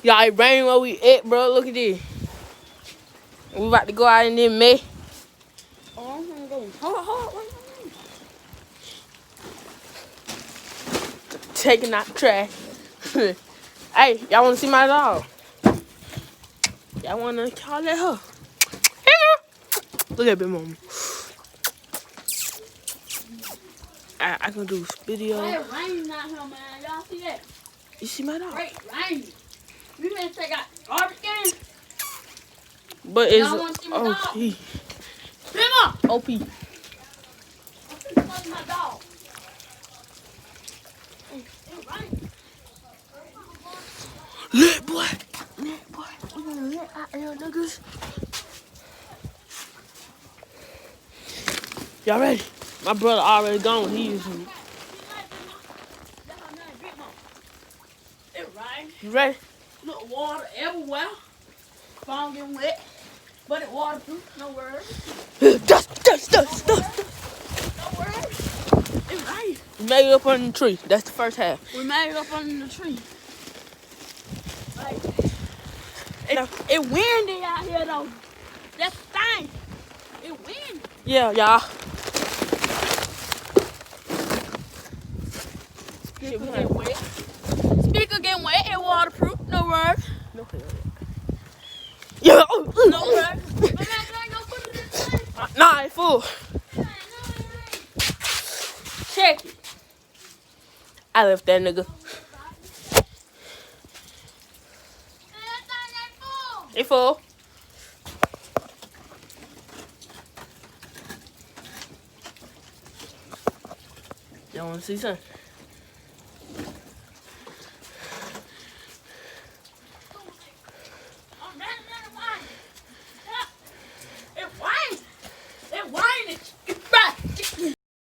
Y'all, it rain where we at, bro. Look at this. We about to go out in this May. Oh, I'm gonna go. Hold on, wait. Taking out the trash. Hey, y'all wanna see my dog? Y'all wanna call that her? Look at Big Mama. I can do video. It's raining out here, man. Y'all see that? You see my dog? Great rain. We better take out garbage can. But it's Y'all wanna see my dog? OP. Bimmer! OP. I'm finna fuck my dog. It's raining. Lit boy. Lit boy. We gonna lit out here, niggas. Y'all ready? My brother already gone. He is. It's raining. You ready? Look, water everywhere. Phone getting wet. But it waterproof. No worries. Dust. No worries. It's raining. We made it up on the tree. That's the first half. We made it up under the tree. Like, Now, it windy out here though. That's the thing. It windy. yeah, y'all. Speaker getting wet. Speaker getting wet and waterproof. No worries. No hell. Yeah. No worries. But man, go put it in the thing. Nah, it's full. Check it. I left that nigga. It full. Y'all wanna see something?